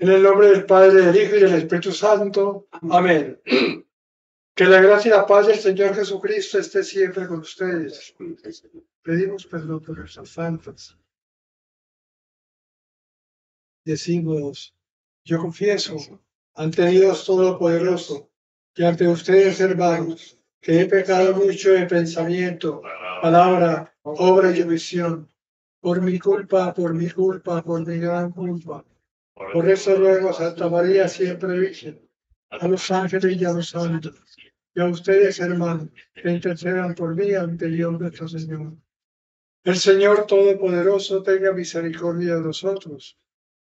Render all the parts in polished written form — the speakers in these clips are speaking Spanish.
En el nombre del Padre, del Hijo y del Espíritu Santo. Amén. Que la gracia y la paz del Señor Jesucristo esté siempre con ustedes. Pedimos perdón por nuestras faltas. Decimos, yo confieso ante Dios Todopoderoso y ante ustedes, hermanos, que he pecado mucho en pensamiento, palabra, obra y omisión, por mi culpa, por mi gran culpa. Por eso ruego a Santa María, siempre Virgen, a los ángeles y a los santos, y a ustedes, hermanos, que intercedan por mí ante Dios nuestro Señor. El Señor Todopoderoso tenga misericordia de nosotros,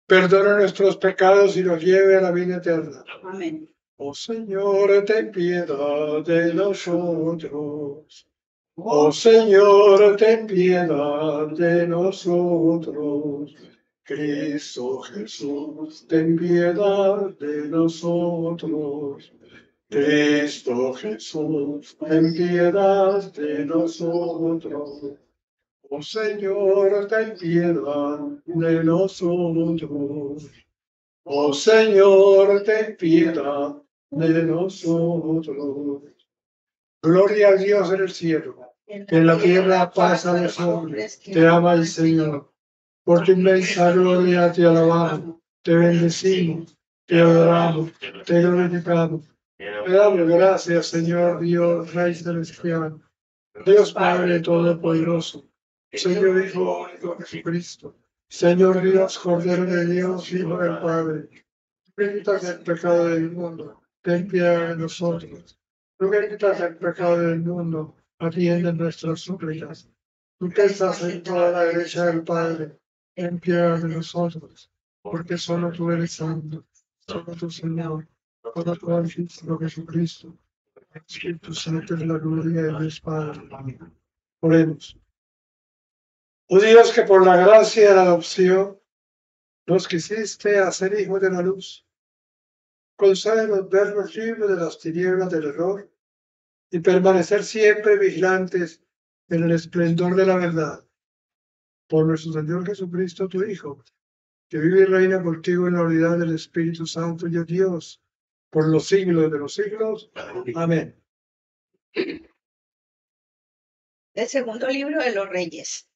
perdone nuestros pecados y nos lleve a la vida eterna. Amén. Oh Señor, ten piedad de nosotros. Oh Señor, ten piedad de nosotros. Cristo Jesús, ten piedad de nosotros. Cristo Jesús, ten piedad de nosotros. Oh Señor, ten piedad de nosotros. Oh Señor, ten piedad de nosotros. Gloria a Dios en el cielo, que en la tierra paz a los hombres. Te ama el Señor. Por tu inmensa gloria te alabamos, te bendecimos, te adoramos, te glorificamos. Te damos gracias, Señor Dios, Rey celestial, Dios Padre Todopoderoso, Señor Hijo único Jesucristo, Señor Dios, Cordero de Dios, Hijo del Padre. Tú que quitas el pecado del mundo, ten piedad de nosotros. Tú que quitas el pecado del mundo, atiende nuestras súplicas. Tú que estás sentado a la derecha del Padre, ten piedad de nosotros, porque solo tú eres santo, solo tu Señor, solo tú has visto Jesucristo. El Espíritu Santo es la gloria de Dios Padre. Amén. Oremos. Oh Dios, que por la gracia de la adopción nos quisiste hacer hijos de la luz, concédenos vernos libres de las tinieblas del error y permanecer siempre vigilantes en el esplendor de la verdad. Por nuestro Señor Jesucristo, tu Hijo, que vive y reina contigo en la unidad del Espíritu Santo y de Dios, por los siglos de los siglos. Amén. El segundo libro de los Reyes.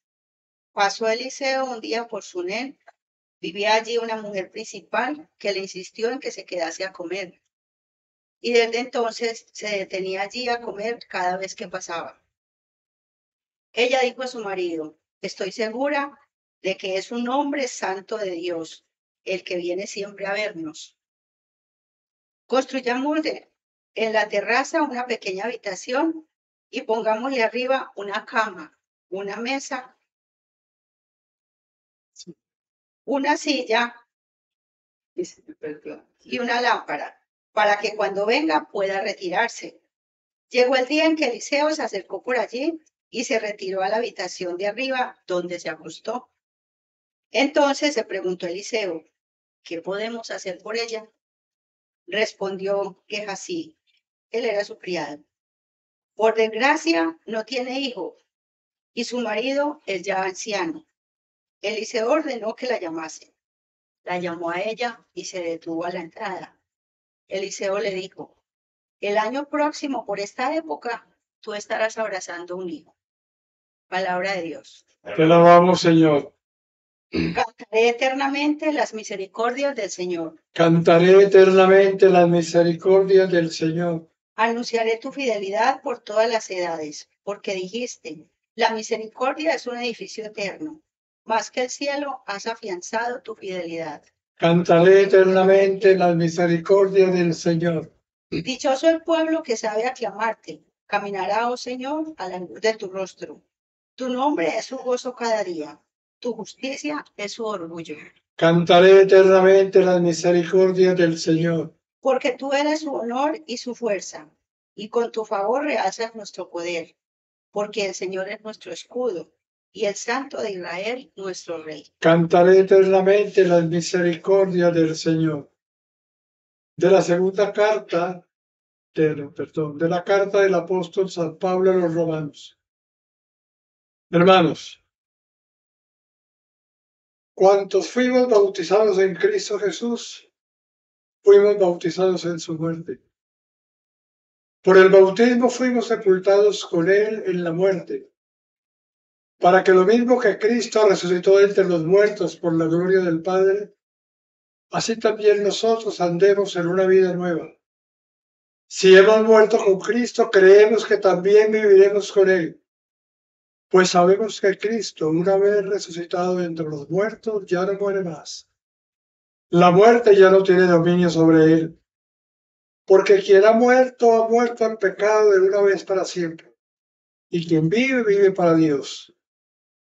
Pasó Eliseo un día por Sunem. Vivía allí una mujer principal que le insistió en que se quedase a comer. Y desde entonces se detenía allí a comer cada vez que pasaba. Ella dijo a su marido, estoy segura de que es un hombre santo de Dios, el que viene siempre a vernos. Construyamos en la terraza una pequeña habitación y pongámosle arriba una cama, una mesa, una silla y una lámpara, para que cuando venga pueda retirarse. Llegó el día en que Eliseo se acercó por allí y se retiró a la habitación de arriba, donde se acostó. Entonces se preguntó Eliseo, ¿qué podemos hacer por ella? Respondió Gehazi, él era su criado. Por desgracia, no tiene hijo, y su marido es ya anciano. Eliseo ordenó que la llamase. La llamó a ella y se detuvo a la entrada. Eliseo le dijo, el año próximo, por esta época, tú estarás abrazando un hijo. Palabra de Dios. Te alabamos, Señor. Cantaré eternamente las misericordias del Señor. Cantaré eternamente las misericordias del Señor. Anunciaré tu fidelidad por todas las edades, porque dijiste, la misericordia es un edificio eterno. Más que el cielo has afianzado tu fidelidad. Cantaré eternamente las misericordias del Señor. Dichoso el pueblo que sabe aclamarte. Caminará, oh Señor, a la luz de tu rostro. Tu nombre es su gozo cada día. Tu justicia es su orgullo. Cantaré eternamente las misericordias del Señor. Porque tú eres su honor y su fuerza, y con tu favor realzas nuestro poder. Porque el Señor es nuestro escudo, y el Santo de Israel nuestro Rey. Cantaré eternamente las misericordias del Señor. De la segunda carta, de la carta del apóstol San Pablo a los romanos. Hermanos, Cuantos fuimos bautizados en Cristo Jesús, fuimos bautizados en su muerte. Por el bautismo fuimos sepultados con él en la muerte, para que lo mismo que Cristo resucitó entre los muertos por la gloria del Padre, así también nosotros andemos en una vida nueva. Si hemos muerto con Cristo, creemos que también viviremos con él, pues sabemos que Cristo, una vez resucitado entre los muertos, ya no muere más. La muerte ya no tiene dominio sobre él, porque quien ha muerto al pecado de una vez para siempre, y quien vive, vive para Dios.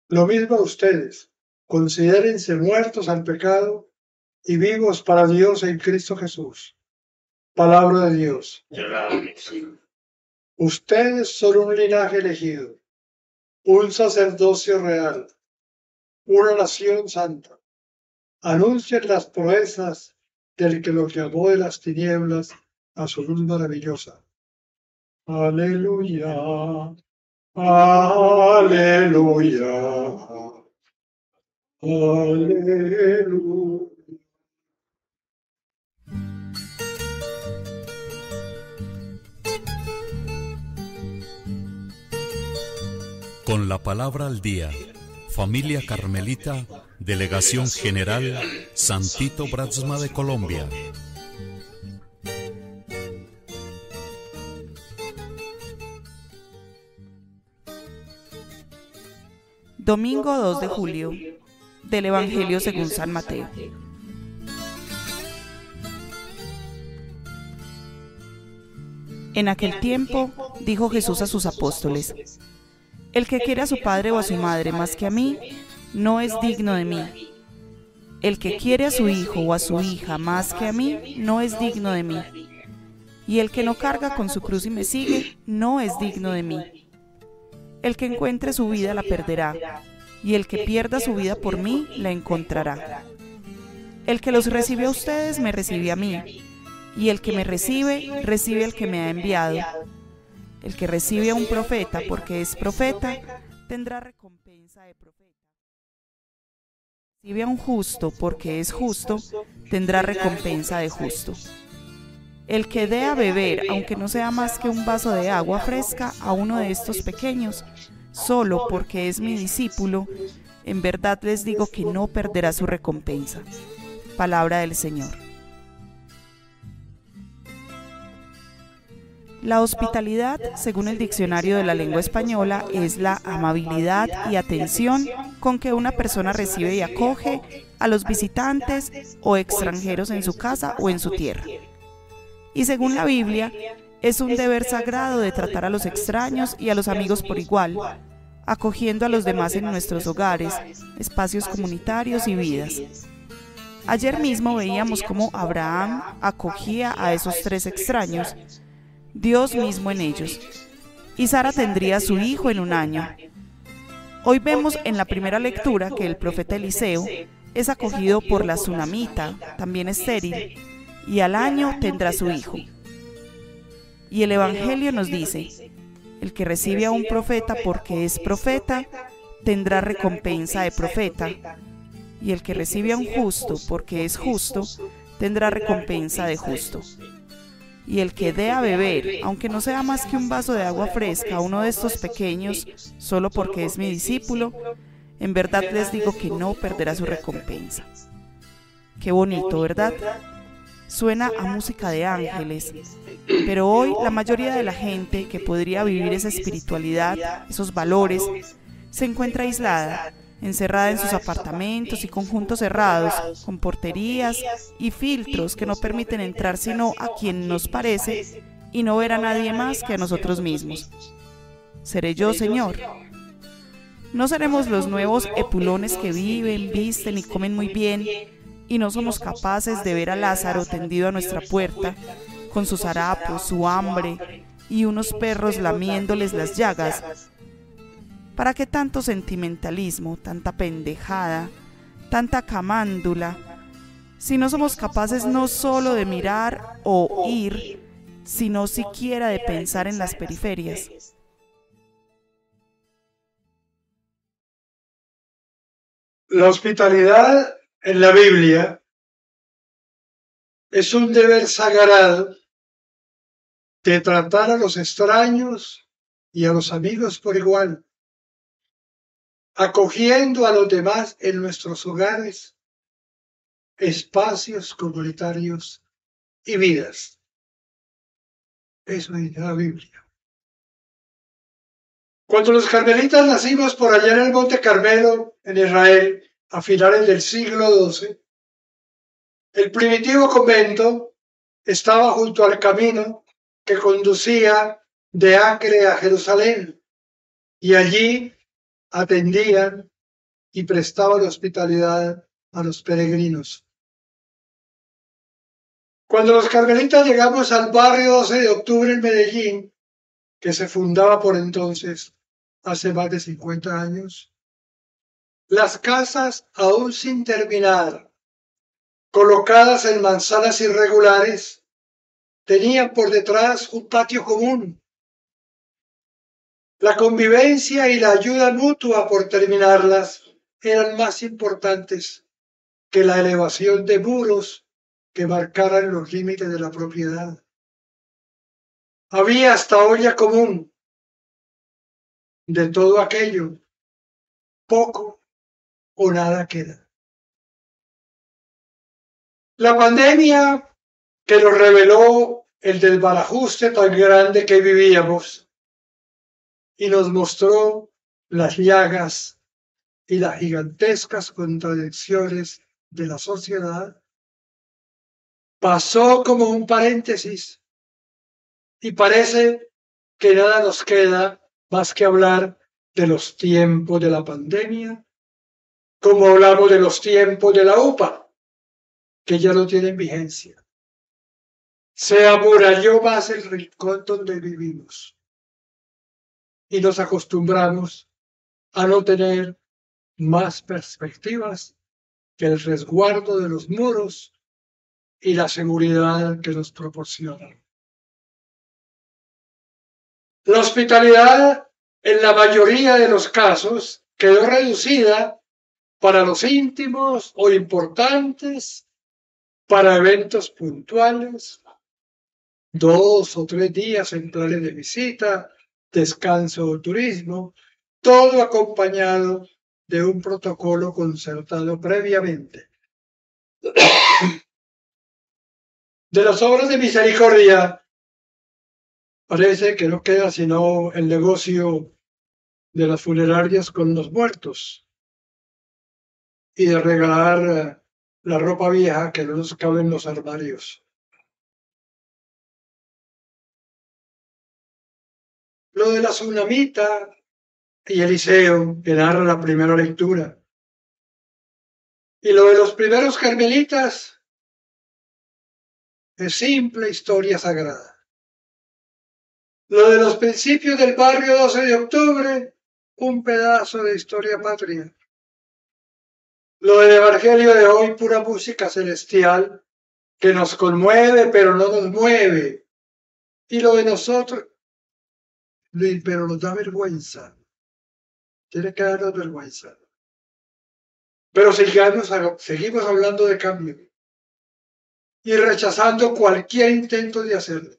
Lo mismo ustedes, considérense muertos al pecado y vivos para Dios en Cristo Jesús. Palabra de Dios. Ustedes son un linaje elegido, un sacerdocio real, una nación santa. Anuncien las proezas del que los llamó de las tinieblas a su luz maravillosa. Aleluya, aleluya, aleluya. Con la palabra al día, Familia Carmelita, Delegación General Santito Brasma de Colombia. Domingo 2 de julio, del Evangelio según San Mateo. En aquel tiempo dijo Jesús a sus apóstoles: el que quiere a su padre o a su madre más que a mí, no es digno de mí. El que quiere a su hijo o a su hija más que a mí, no es digno de mí. Y el que no carga con su cruz y me sigue, no es digno de mí. El que encuentre su vida la perderá, y el que pierda su vida por mí la encontrará. El que los recibe a ustedes me recibe a mí, y el que me recibe, recibe al que me ha enviado. El que recibe a un profeta porque es profeta, tendrá recompensa de profeta. Recibe a un justo porque es justo, tendrá recompensa de justo. El que dé a beber, aunque no sea más que un vaso de agua fresca, a uno de estos pequeños, solo porque es mi discípulo, en verdad les digo que no perderá su recompensa. Palabra del Señor. La hospitalidad, según el Diccionario de la Lengua Española, es la amabilidad y atención con que una persona recibe y acoge a los visitantes o extranjeros en su casa o en su tierra. Y según la Biblia, es un deber sagrado de tratar a los extraños y a los amigos por igual, acogiendo a los demás en nuestros hogares, espacios comunitarios y vidas. Ayer mismo veíamos cómo Abraham acogía a esos 3 extraños, Dios mismo en ellos, y Sara tendría a su hijo en un año. Hoy vemos en la primera lectura que el profeta Eliseo es acogido por la tsunamita, también estéril, y al año tendrá su hijo. Y el Evangelio nos dice: el que recibe a un profeta porque es profeta, tendrá recompensa de profeta, y el que recibe a un justo porque es justo, tendrá recompensa de justo. Y el que dé a beber, aunque no sea más que un vaso de agua fresca a uno de estos pequeños, solo porque es mi discípulo, en verdad les digo que no perderá su recompensa. Qué bonito, ¿verdad? Suena a música de ángeles, pero hoy la mayoría de la gente que podría vivir esa espiritualidad, esos valores, se encuentra aislada, encerrada en sus apartamentos y conjuntos cerrados, con porterías y filtros que no permiten entrar sino a quien nos parece y no ver a nadie más que a nosotros mismos. ¿Seré yo, Señor? ¿No seremos los nuevos epulones que viven, visten y comen muy bien y no somos capaces de ver a Lázaro tendido a nuestra puerta, con sus harapos, su hambre y unos perros lamiéndoles las llagas? ¿Para qué tanto sentimentalismo, tanta pendejada, tanta camándula, si no somos capaces no solo de mirar o oír, sino siquiera de pensar en las periferias? La hospitalidad en la Biblia es un deber sagrado de tratar a los extraños y a los amigos por igual, acogiendo a los demás en nuestros hogares, espacios comunitarios y vidas. Eso dice la Biblia. Cuando los carmelitas nacimos por allá en el Monte Carmelo, en Israel, a finales del siglo XII, el primitivo convento estaba junto al camino que conducía de Acre a Jerusalén, y allí atendían y prestaban hospitalidad a los peregrinos. Cuando los carmelitas llegamos al barrio 12 de octubre en Medellín, que se fundaba por entonces, hace más de 50 años, las casas aún sin terminar, colocadas en manzanas irregulares, tenían por detrás un patio común. La convivencia y la ayuda mutua por terminarlas eran más importantes que la elevación de muros que marcaran los límites de la propiedad. Había hasta olla común. De todo aquello, poco o nada queda. La pandemia que nos reveló el desbarajuste tan grande que vivíamos y nos mostró las llagas y las gigantescas contradicciones de la sociedad, pasó como un paréntesis y parece que nada nos queda más que hablar de los tiempos de la pandemia, como hablamos de los tiempos de la UPA, que ya no tienen vigencia. Se amuralló más el rincón donde vivimos y nos acostumbramos a no tener más perspectivas que el resguardo de los muros y la seguridad que nos proporcionan. La hospitalidad, en la mayoría de los casos, quedó reducida para los íntimos o importantes, para eventos puntuales, 2 o 3 días en planes de visita, descanso o turismo, todo acompañado de un protocolo concertado previamente. De las obras de misericordia, parece que no queda sino el negocio de las funerarias con los muertos y de regalar la ropa vieja que no nos cabe en los armarios. Lo de la tsunamita y Eliseo, que narra la primera lectura. Y lo de los primeros carmelitas es simple historia sagrada. Lo de los principios del barrio 12 de octubre, un pedazo de historia patria. Lo del evangelio de hoy, pura música celestial, que nos conmueve pero no nos mueve. Y lo de nosotros, pero nos da vergüenza. Tiene que darnos vergüenza. Pero seguimos hablando de cambio y rechazando cualquier intento de hacerlo.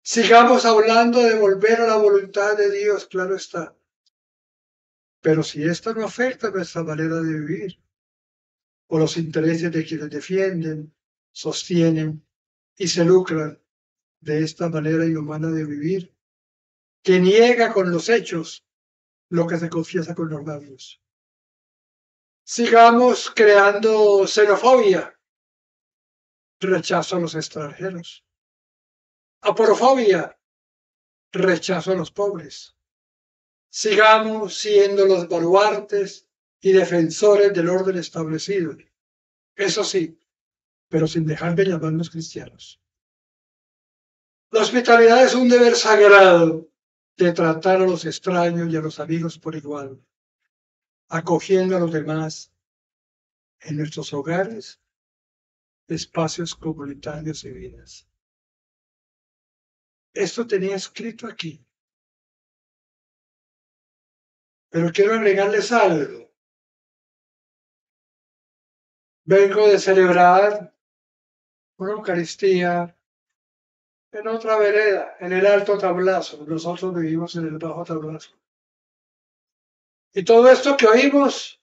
Sigamos hablando de volver a la voluntad de Dios, claro está. Pero si esto no afecta nuestra manera de vivir o los intereses de quienes defienden, sostienen y se lucran de esta manera inhumana de vivir, que niega con los hechos lo que se confiesa con los labios. Sigamos creando xenofobia, rechazo a los extranjeros. Aporofobia, rechazo a los pobres. Sigamos siendo los baluartes y defensores del orden establecido. Eso sí, pero sin dejar de llamarnos cristianos. La hospitalidad es un deber sagrado de tratar a los extraños y a los amigos por igual, acogiendo a los demás en nuestros hogares, espacios comunitarios y vidas. Esto tenía escrito aquí. Pero quiero agregarles algo. Vengo de celebrar una Eucaristía en otra vereda, en el Alto Tablazo. Nosotros vivimos en el Bajo Tablazo. Y todo esto que oímos,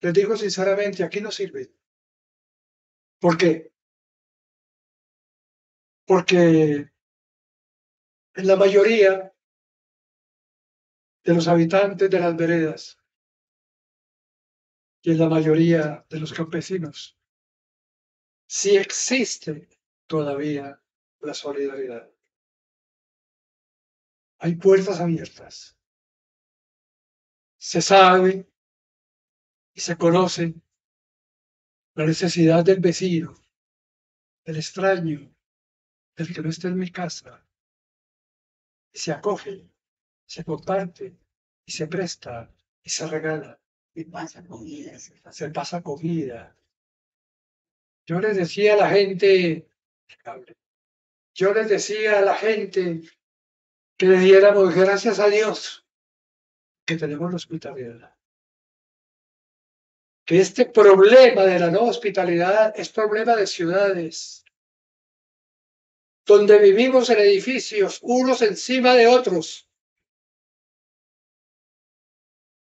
les digo sinceramente, aquí no sirve. ¿Por qué? Porque en la mayoría de los habitantes de las veredas y en la mayoría de los campesinos, sí existe todavía la solidaridad. Hay puertas abiertas. Se sabe y se conoce la necesidad del vecino, del extraño, del que no está en mi casa. Y se acoge, se comparte, y se presta, y se regala. Se pasa comida. Se pasa comida. Yo les decía a la gente que le diéramos gracias a Dios que tenemos la hospitalidad. Que este problema de la no hospitalidad es problema de ciudades, donde vivimos en edificios unos encima de otros.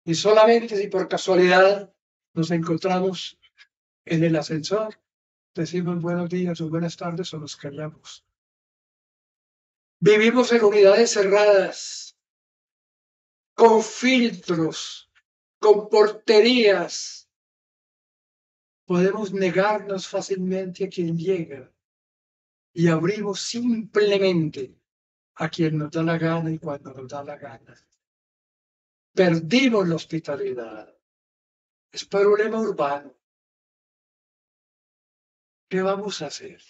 Y solamente si por casualidad nos encontramos en el ascensor, decimos buenos días o buenas tardes o nos callamos. Vivimos en unidades cerradas, con filtros, con porterías. Podemos negarnos fácilmente a quien llega y abrimos simplemente a quien nos da la gana y cuando nos da la gana. Perdimos la hospitalidad. Es problema urbano. ¿Qué vamos a hacer?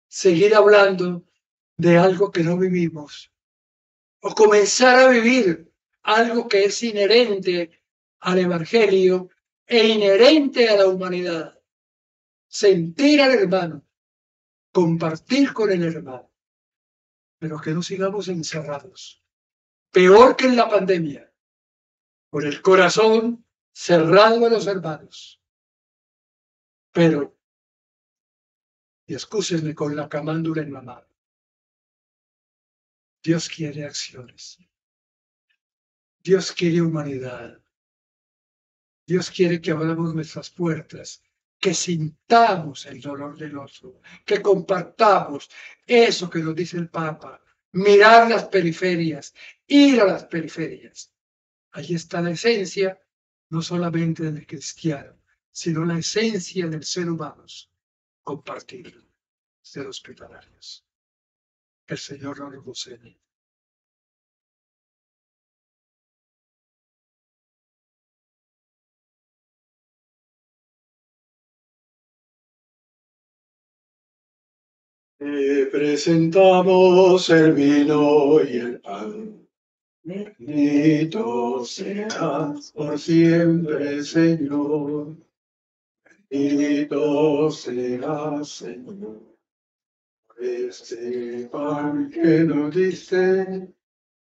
¿Seguir hablando de algo que no vivimos? ¿O comenzar a vivir algo que es inherente al Evangelio e inherente a la humanidad? Sentir al hermano, compartir con el hermano, pero que no sigamos encerrados. Peor que en la pandemia, con el corazón cerrado a los hermanos. Pero, y excúsenme con la camándula en la mano, Dios quiere acciones. Dios quiere humanidad. Dios quiere que abramos nuestras puertas, que sintamos el dolor del otro, que compartamos eso que nos dice el Papa, mirar las periferias, ir a las periferias. Allí está la esencia, no solamente del cristiano, sino la esencia del ser humano, compartir, ser hospitalarios. Que el Señor nos conceda. Te presentamos el vino y el pan. Bendito seas por siempre, Señor. Bendito seas, Señor. Este pan que nos diste,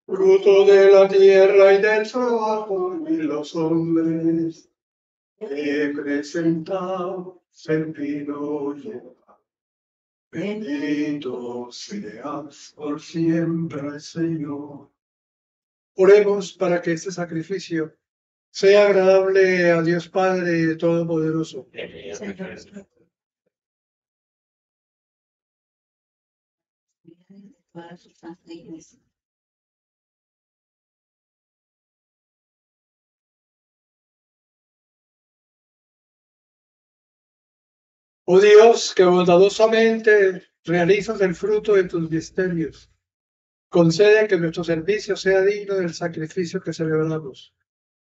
fruto de la tierra y del trabajo de los hombres, te presentamos el vino y el pan. Bendito seas por siempre, Señor. Oremos para que este sacrificio sea agradable a Dios Padre Todopoderoso. Oh Dios, que bondadosamente realizas el fruto de tus misterios, concede que nuestro servicio sea digno del sacrificio que celebramos.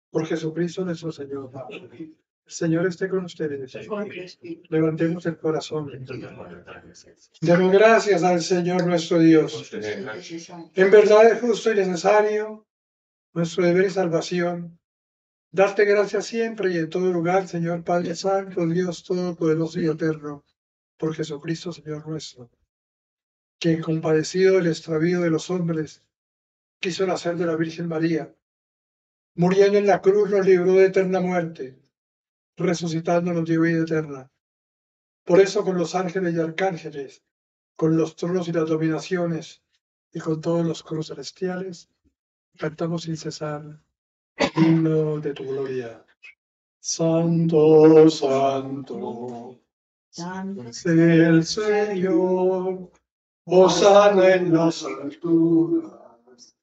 Por Jesucristo nuestro Señor. El Señor esté con ustedes. Levantemos el corazón. Demos gracias al Señor nuestro Dios. En verdad es justo y necesario, nuestro deber y salvación, darte gracias siempre y en todo lugar, Señor Padre Santo, Dios Todopoderoso y Eterno, por Jesucristo, Señor nuestro, quien compadecido del extravío de los hombres, quiso nacer de la Virgen María, muriendo en la cruz nos libró de eterna muerte, resucitando nos dio vida eterna. Por eso con los ángeles y arcángeles, con los tronos y las dominaciones, y con todos los coros celestiales, cantamos sin cesar el himno de tu gloria. Santo, santo, es el Señor, hosana en las alturas,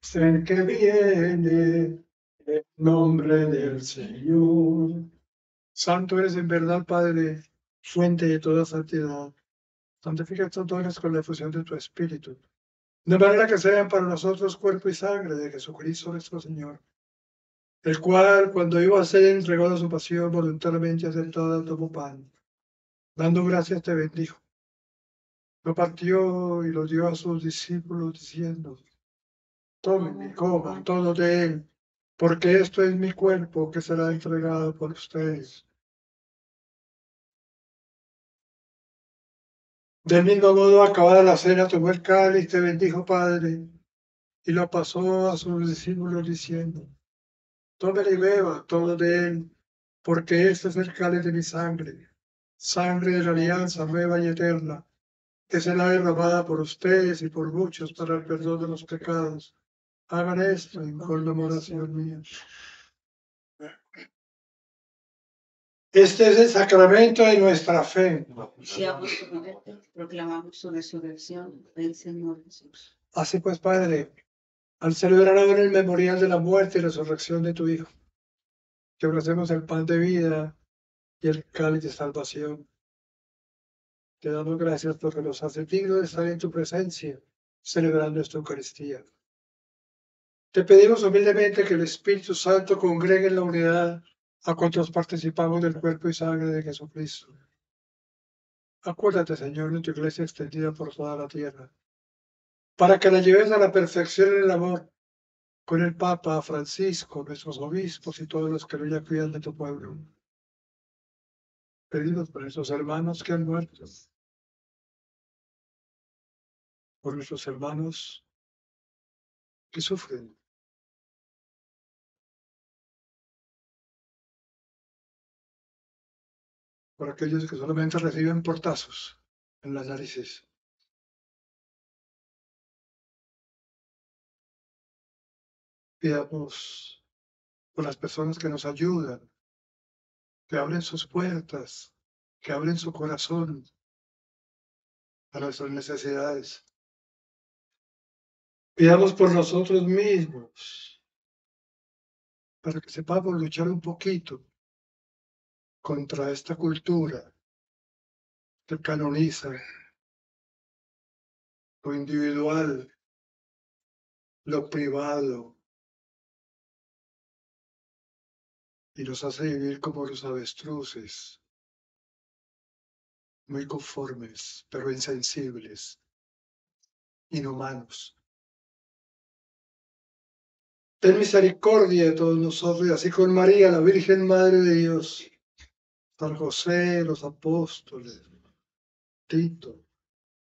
es el que viene en nombre del Señor. Santo eres en verdad, Padre, fuente de toda santidad. Santifica estos dones con la efusión de tu Espíritu, de manera que sean para nosotros cuerpo y sangre de Jesucristo nuestro Señor, el cual, cuando iba a ser entregado a su pasión voluntariamente aceptada, tomó pan. Dando gracias te bendijo. Lo partió y lo dio a sus discípulos diciendo: tomen y coman todo de él, porque esto es mi cuerpo que será entregado por ustedes. Del mismo modo, acabada la cena, tomó el cáliz, te bendijo, Padre, y lo pasó a sus discípulos diciendo: tomen y beban todo de él, porque este es el cáliz de mi sangre, sangre de la alianza nueva y eterna, que será derramada por ustedes y por muchos para el perdón de los pecados. Hagan esto en conmemoración mía. Este es el sacramento de nuestra fe. Anunciamos su muerte, proclamamos su resurrección del Señor Jesús. Así pues, Padre, al celebrar ahora el memorial de la muerte y resurrección de tu Hijo, te ofrecemos el pan de vida y el cáliz de salvación. Te damos gracias porque nos hace dignos de estar en tu presencia, celebrando esta Eucaristía. Te pedimos humildemente que el Espíritu Santo congregue en la unidad a cuantos participamos del cuerpo y sangre de Jesucristo. Acuérdate, Señor, de tu iglesia extendida por toda la tierra, para que la lleves a la perfección en el amor, con el Papa Francisco, nuestros obispos y todos los que ya cuidan de tu pueblo. Pedimos por nuestros hermanos que han muerto, por nuestros hermanos que sufren, por aquellos que solamente reciben portazos en las narices. Pidamos por las personas que nos ayudan, que abren sus puertas, que abren su corazón a nuestras necesidades. Pidamos por nosotros mismos, para que sepamos luchar un poquito contra esta cultura que canoniza lo individual, lo privado, y nos hace vivir como los avestruces, muy conformes, pero insensibles, inhumanos. Ten misericordia de todos nosotros, y así con María, la Virgen Madre de Dios, San José, los apóstoles, Tito,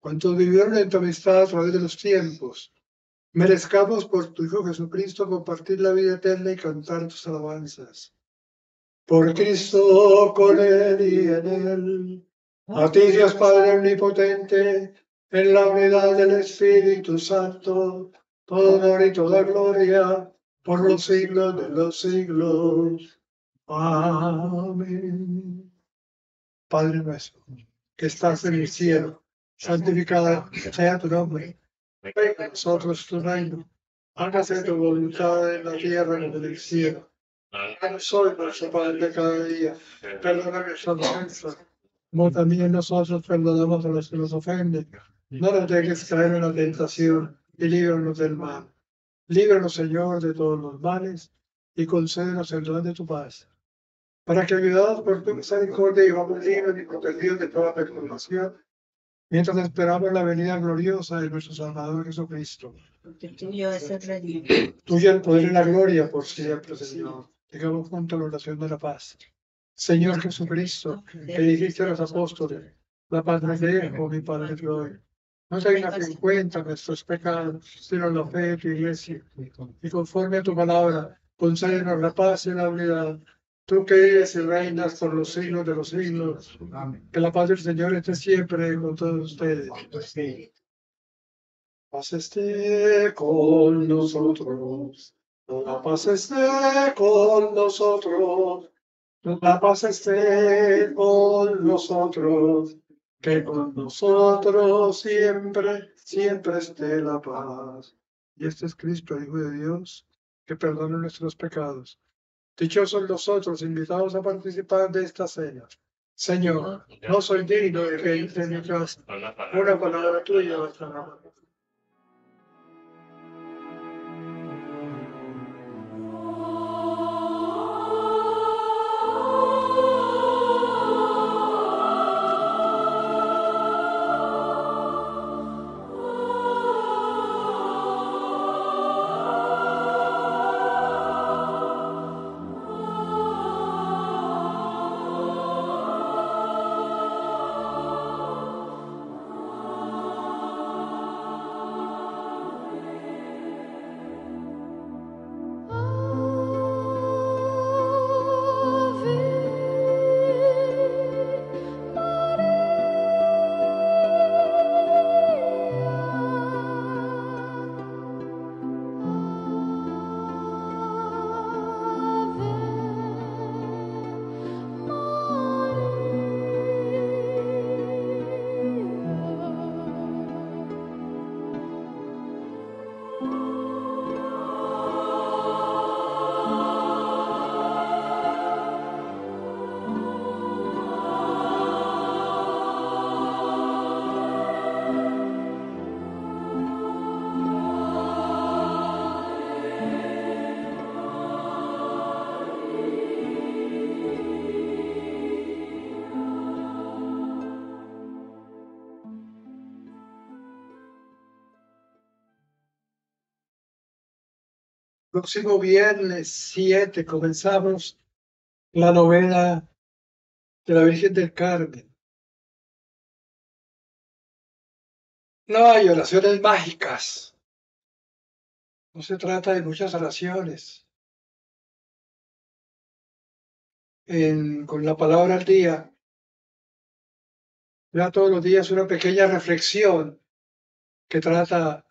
cuantos vivieron en tu amistad a través de los tiempos, merezcamos por tu Hijo Jesucristo compartir la vida eterna y cantar tus alabanzas. Por Cristo, con Él y en Él, a ti, Dios Padre Omnipotente, en la unidad del Espíritu Santo, todo honor y toda gloria, por los siglos de los siglos. Amén. Padre nuestro, que estás en el cielo, santificado sea tu nombre. Venga a nosotros tu reino. Hágase tu voluntad en la tierra como en el cielo. Danos hoy nuestro pan de cada día. Perdona nuestras ofensas, como también nosotros perdonamos a los que nos ofenden. No nos dejes caer en la tentación y líbranos del mal. Líbranos, Señor, de todos los males y concédenos el don de tu paz, para que, ayudados por tu misericordia, vivamos libres y protegidos de toda perturbación, mientras esperamos la venida gloriosa de nuestro Salvador Jesucristo. Porque tuyo es el reino. Tuyo el poder y la gloria por siempre, Señor. Llegamos junto a la oración de la paz. Señor Jesucristo, que dijiste a los apóstoles: la paz les dejo, mi Padre te doy. No tengas en cuenta nuestros pecados, sino la fe de tu iglesia. Y conforme a tu palabra, concédenos la paz y la unidad. tú que eres y reinas por los siglos de los siglos. Que la paz del Señor esté siempre con todos ustedes. Paz esté con nosotros. La paz esté con nosotros. La paz esté con nosotros. Que con nosotros siempre, siempre esté la paz. Y este es Cristo, Hijo de Dios, que perdona nuestros pecados. Dichosos nosotros, invitados a participar de esta cena. Señor, no soy digno de que entre en mi casa. Una palabra tuya bastará. Próximo viernes 7 comenzamos la novena de la Virgen del Carmen. No hay oraciones mágicas. No se trata de muchas oraciones. Con la palabra al día, ya todos los días una pequeña reflexión que trata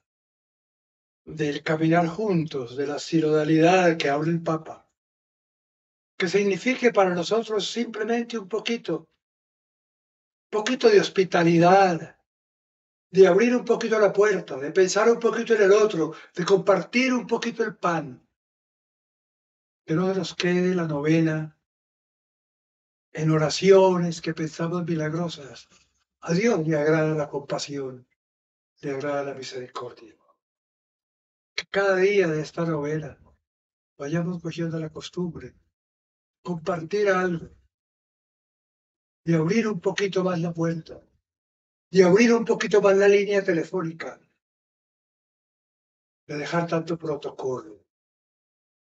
del caminar juntos, de la sinodalidad que habla el Papa, que signifique para nosotros simplemente un poquito de hospitalidad, de abrir un poquito la puerta, de pensar un poquito en el otro, de compartir un poquito el pan. Que no nos quede la novena en oraciones que pensamos milagrosas. A Dios le agrada la compasión, le agrada la misericordia. Que cada día de esta novena vayamos cogiendo la costumbre, compartir algo, de abrir un poquito más la puerta, de abrir un poquito más la línea telefónica, de dejar tanto protocolo,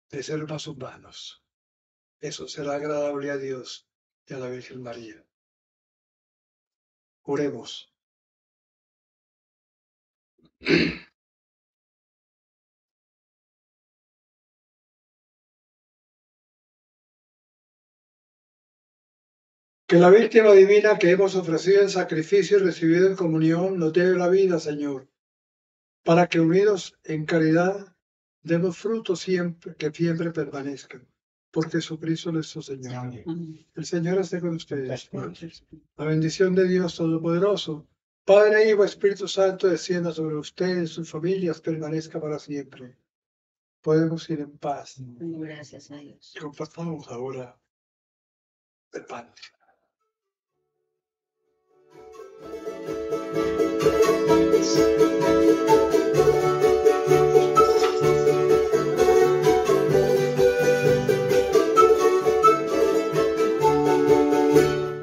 de ser más humanos. Eso será agradable a Dios y a la Virgen María. Oremos. Que la víctima divina que hemos ofrecido en sacrificio y recibido en comunión nos dé la vida, Señor, para que unidos en caridad demos fruto siempre, que siempre permanezcan. Por Jesucristo nuestro Señor. El Señor esté con ustedes. La bendición de Dios Todopoderoso, Padre, Hijo, Espíritu Santo, descienda sobre ustedes, sus familias, permanezca para siempre. Podemos ir en paz. Gracias a Dios. Y compartamos ahora el pan.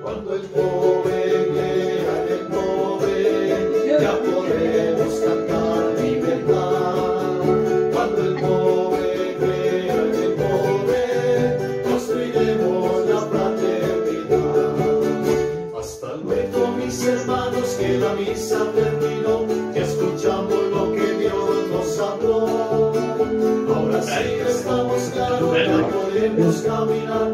Cuando el joven era el joven, ya podemos cantar libertad. Cuando el joven era el joven, construiremos la fraternidad. Hasta luego, mis hermanos, que la misa terminó, que escuchamos lo que Dios nos habló. Ahora sí estamos claros, ya podemos caminar.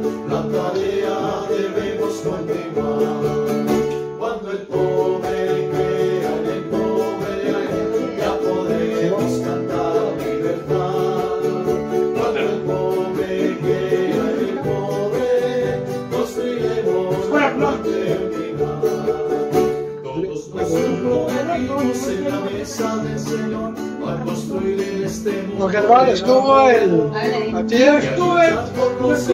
promesa del Señor para construir este mundo. Porque hermano, estuvo el... Aquí estuve...